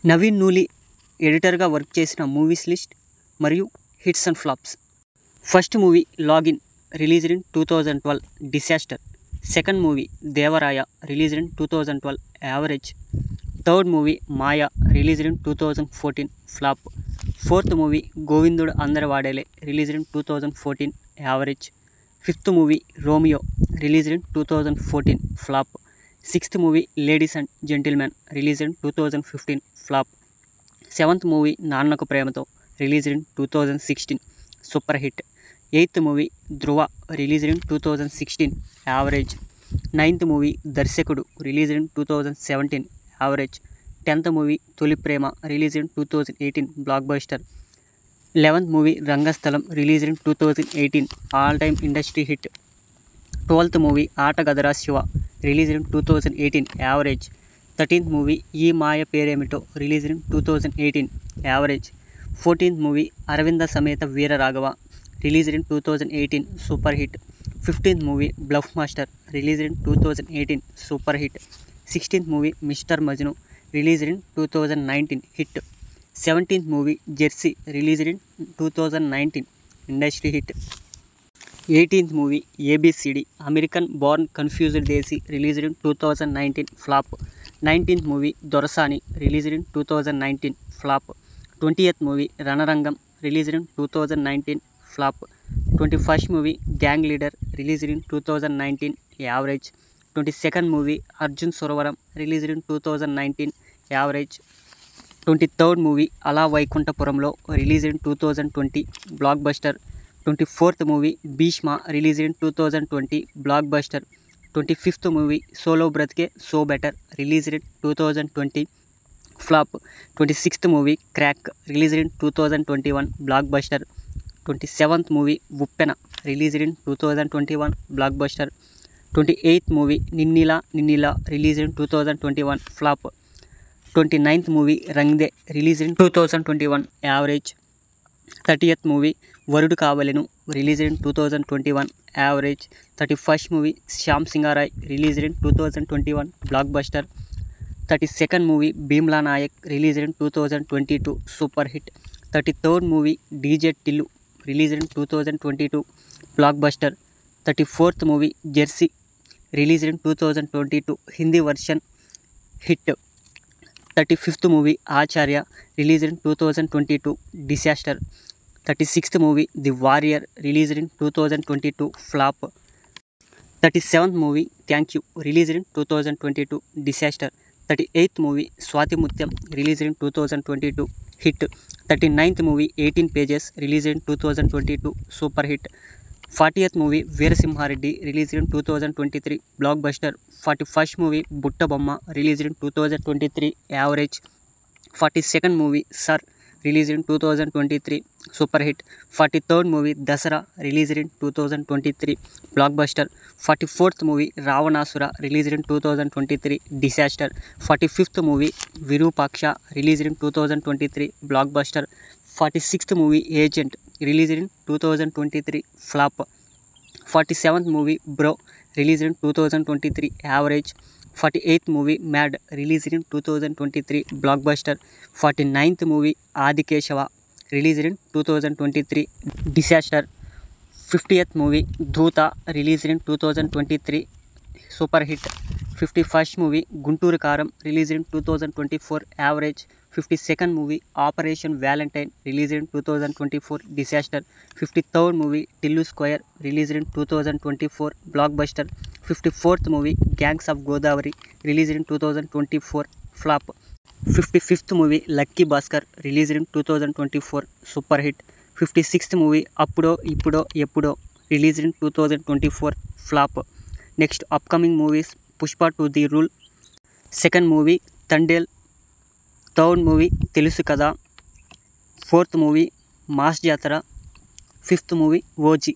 నవీన్ నూలి ఎడిటర్గా వర్క్ చేసిన movies list మరియు hits and flops. First movie login released in 2012 disaster. Second movie Devaraya released in 2012 average. Third movie Maya released in 2014 flop. Fourth movie Govindudu Andari Vaadele released in 2014 average. Fifth movie Romeo released in 2014 flop. Sixth movie ladies and gentlemen released in 2015 flop. Seventh movie Nannaku Prematho released in 2016 super hit. Eighth movie Dhruva released in 2016 average. Ninth movie Darshakudu released in 2017 average. 10th movie Toli Prema released in 2018 blockbuster. 11th movie Rangasthalam released in 2018 all time industry hit. 12th movie Aatagadharaa Siva released in 2018 average. 13th movie Ee Maaya Peremito released in 2018 average. 14th movie Aravinda Sametha Veera Raghava released in 2018 super hit. 15th movie bluff master released in 2018 super hit. 16th movie mister Majnu released in 2019 hit. 17th movie Jersey released in 2019 industry hit. 18th movie A B C D American born confused desi released in 2019 flop. 19th movie Dorasani released in 2019 flop. 20th movie Ranarangam released in 2019 flop. 21st movie gang leader released in 2019 average. 22nd movie Arjun Suravaram released in 2019 average. 23rd movie Ala Vaikunthapurramuloo released in 2020 blockbuster. 24th movie Bheeshma released in 2020 block buster. 25th movie solo Brathuke so better released in 2020 flop. 26th movie crack released in 2021 blockbuster. 27th movie Uppena released in 2021 blockbuster. 28th movie Ninnila released in 2021 flop. 29th movie Rang De released in 2021 average. 30th movie Varudu Kaavalenu released in 2021 average. 31st movie Shyam Singha Roy released in 2021 blockbuster. 32nd movie Bheemla Nayak released in 2022 super hit. 33rd movie DJ Tillu released in 2022 blockbuster. 34th movie Jersey released in 2022 Hindi version hit. 35th movie Acharya released in 2022 disaster. 36th movie the warrior released in 2022 flop. 37th movie thank you released in 2022 disaster. 38th movie Swathi Muthyam released in 2022 hit. 39th movie 18 pages released in 2022 super hit. 40th movie Veera Simha Reddy released in 2023 blockbuster. 41st movie Butta Bomma released in 2023 average. 42nd movie sir released in 2023 super hit. 43rd movie Dasara released in 2023 blockbuster. 44th movie Ravanasura released in 2023 disaster. 45th movie Virupaksha released in 2023 blockbuster. 46th movie agent released in 2023 flop. 47th movie bro released in 2023 average. 48th movie mad released in 2023 blockbuster. 49th movie Aadikeshava released in 2023 disaster. 50th movie Dhootha released in 2023 super hit. 51st movie Guntur కారం released in 2024 average. 52nd movie operation Valentine released in 2024 disaster. 53rd movie Tillu square released in 2024 block buster. 54th movie gangs of Godavari released in 2024 flop. 55th movie lucky Bhaskar released in 2024 super hit. 56th movie అప్పుడో ఇప్పుడో ఎప్పుడో released in 2024 flop. Next upcoming movies Pushpa 2 the rule. 2nd movie Thandel. 3rd movie తెలుసు కదా. 4th movie mass జాతర. 5th movie OG.